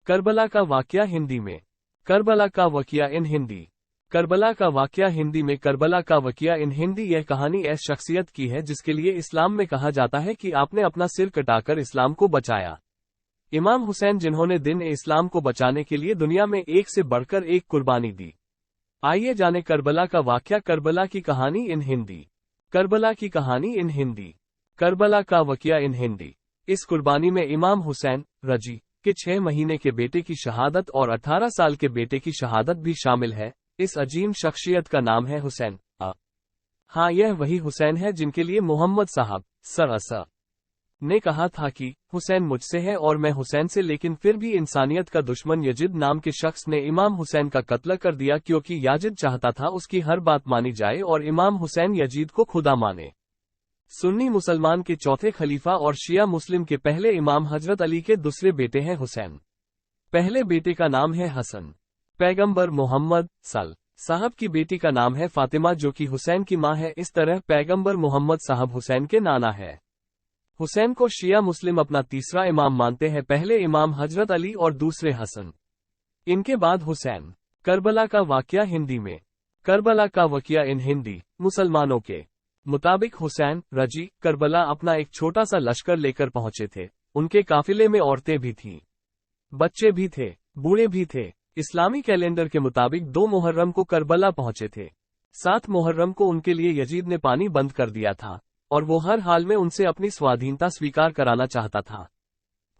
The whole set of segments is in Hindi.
करबला का वाकया हिंदी में। करबला का वाकया इन हिंदी। करबला का वाकया हिंदी में। करबला का वाकया इन हिंदी। यह कहानी ऐस शख्सियत की है जिसके लिए इस्लाम में कहा जाता है कि आपने अपना सिर कटाकर इस्लाम को बचाया। इमाम हुसैन, जिन्होंने दिन इस्लाम को बचाने के लिए दुनिया में एक से बढ़कर एक कुर्बानी दी। आइए जाने करबला का वाकया। करबला की कहानी इन हिंदी। करबला की कहानी इन हिंदी। करबला का वाकया इन हिंदी। इस कुर्बानी में इमाम हुसैन रजी के 6 महीने के बेटे की शहादत और 18 साल के बेटे की शहादत भी शामिल है। इस अजीम शख्सियत का नाम है हुसैन। हाँ, यह वही हुसैन है जिनके लिए मोहम्मद साहब सर ने कहा था कि हुसैन मुझसे है और मैं हुसैन से, लेकिन फिर भी इंसानियत का दुश्मन यजीद नाम के शख्स ने इमाम हुसैन का कत्ल कर दिया, क्योंकि याजिद चाहता था उसकी हर बात मानी जाए और इमाम हुसैन यजीद को खुदा माने। सुन्नी मुसलमान के चौथे खलीफा और शिया मुस्लिम के पहले इमाम हजरत अली के दूसरे बेटे हैं हुसैन। पहले बेटे का नाम है हसन। पैगंबर मोहम्मद साहब की बेटी का नाम है फातिमा, जो कि हुसैन की मां है। इस तरह पैगंबर मोहम्मद साहब हुसैन के नाना है। हुसैन को शिया मुस्लिम अपना तीसरा इमाम मानते हैं, पहले इमाम हजरत अली और दूसरे हसन, इनके बाद हुसैन। करबला का वाकया हिंदी में। करबला का वाकया इन हिंदी। मुसलमानों के मुताबिक हुसैन रजी करबला अपना एक छोटा सा लश्कर लेकर पहुंचे थे। उनके काफिले में औरतें भी थीं, बच्चे भी थे, बूढ़े भी थे। इस्लामी कैलेंडर के मुताबिक 2 मुहर्रम को करबला पहुंचे थे। 7 मुहर्रम को उनके लिए यजीद ने पानी बंद कर दिया था और वो हर हाल में उनसे अपनी स्वाधीनता स्वीकार कराना चाहता था।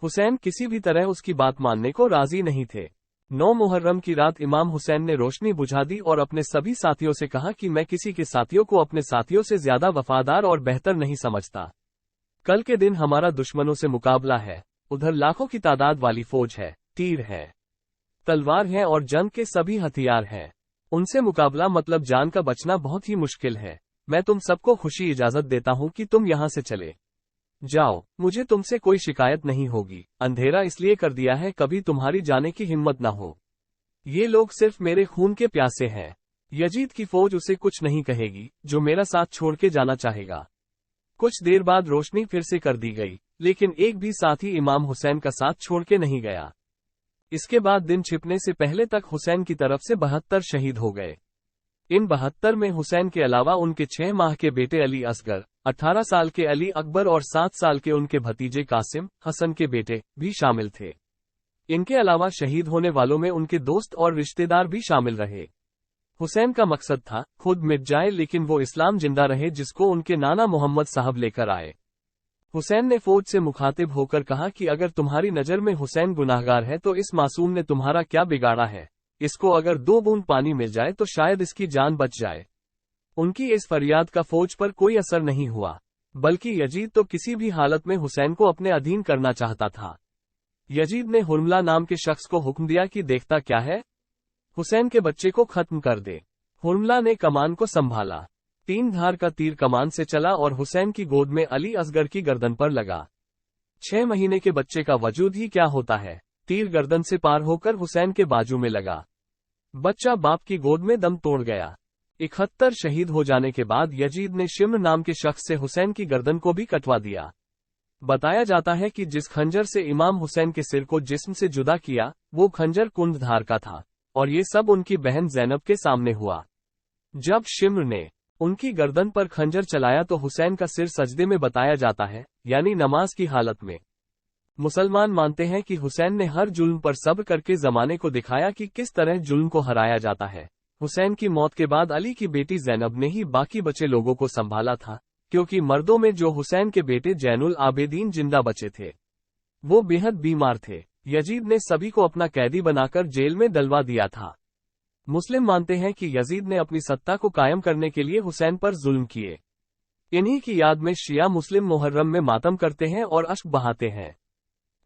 हुसैन किसी भी तरह उसकी बात मानने को राजी नहीं थे। 9 मुहर्रम की रात इमाम हुसैन ने रोशनी बुझा दी और अपने सभी साथियों से कहा कि मैं किसी के साथियों को अपने साथियों से ज्यादा वफादार और बेहतर नहीं समझता। कल के दिन हमारा दुश्मनों से मुकाबला है। उधर लाखों की तादाद वाली फौज है, तीर है, तलवार है और जंग के सभी हथियार हैं। उनसे मुकाबला मतलब जान का बचना बहुत ही मुश्किल है। मैं तुम सबको खुशी इजाजत देता हूं कि तुम यहां से चले जाओ, मुझे तुमसे कोई शिकायत नहीं होगी। अंधेरा इसलिए कर दिया है कभी तुम्हारी जाने की हिम्मत ना हो। ये लोग सिर्फ मेरे खून के प्यासे हैं। यजीद की फौज उसे कुछ नहीं कहेगी जो मेरा साथ छोड़ के जाना चाहेगा। कुछ देर बाद रोशनी फिर से कर दी गई, लेकिन एक भी साथी इमाम हुसैन का साथ छोड़ के नहीं गया। इसके बाद दिन छिपने से पहले तक हुसैन की तरफ से 72 शहीद हो गए। इन 72 में हुसैन के अलावा उनके 6 माह के बेटे अली असगर, 18 साल के अली अकबर और 7 साल के उनके भतीजे कासिम हसन के बेटे भी शामिल थे। इनके अलावा शहीद होने वालों में उनके दोस्त और रिश्तेदार भी शामिल रहे। हुसैन का मकसद था खुद मिट जाए, लेकिन वो इस्लाम जिंदा रहे जिसको उनके नाना मोहम्मद साहब लेकर आए। हुसैन ने फौज से मुखातिब होकर कहा कि अगर तुम्हारी नजर में हुसैन गुनाहगार है तो इस मासूम ने तुम्हारा क्या बिगाड़ा है। इसको अगर 2 बूंद पानी मिल जाए तो शायद इसकी जान बच जाए। उनकी इस फरियाद का फौज पर कोई असर नहीं हुआ, बल्कि यजीद तो किसी भी हालत में हुसैन को अपने अधीन करना चाहता था। यजीद ने हुरमला नाम के शख्स को हुक्म दिया कि देखता क्या है, हुसैन के बच्चे को खत्म कर दे। हुरमला ने कमान को संभाला। 3 धार का तीर कमान से चला और हुसैन की गोद में अली असगर की गर्दन पर लगा। 6 महीने के बच्चे का वजूद ही क्या होता है। तीर गर्दन से पार होकर हुसैन के बाजू में लगा। बच्चा बाप की गोद में दम तोड़ गया। 71 शहीद हो जाने के बाद यजीद ने शिम्र नाम के शख्स से हुसैन की गर्दन को भी कटवा दिया। बताया जाता है कि जिस खंजर से इमाम हुसैन के सिर को जिस्म से जुदा किया, वो खंजर कुंद धार का था और ये सब उनकी बहन जैनब के सामने हुआ। जब शिम्र ने उनकी गर्दन पर खंजर चलाया तो हुसैन का सिर सजदे में बताया जाता है, यानी नमाज की हालत में। मुसलमान मानते हैं कि हुसैन ने हर जुल्म पर सब्र करके जमाने को दिखाया कि किस तरह जुल्म को हराया जाता है। हुसैन की मौत के बाद अली की बेटी जैनब ने ही बाकी बचे लोगों को संभाला था, क्योंकि मर्दों में जो हुसैन के बेटे जैनुल आबेदीन जिंदा बचे थे वो बेहद बीमार थे। यजीद ने सभी को अपना कैदी बनाकर जेल में डलवा दिया था। मुस्लिम मानते हैं कि यजीद ने अपनी सत्ता को कायम करने के लिए हुसैन पर जुल्म किए। इन्हीं की याद में शिया मुस्लिम मुहर्रम में मातम करते हैं और अश्क बहाते हैं।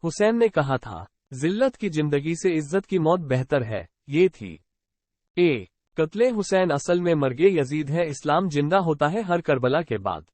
हुसैन ने कहा था, जिल्लत की जिंदगी से इज्जत की मौत बेहतर है। ये थी कत्ले हुसैन असल में मर्गे यजीद है। इस्लाम जिंदा होता है हर करबला के बाद।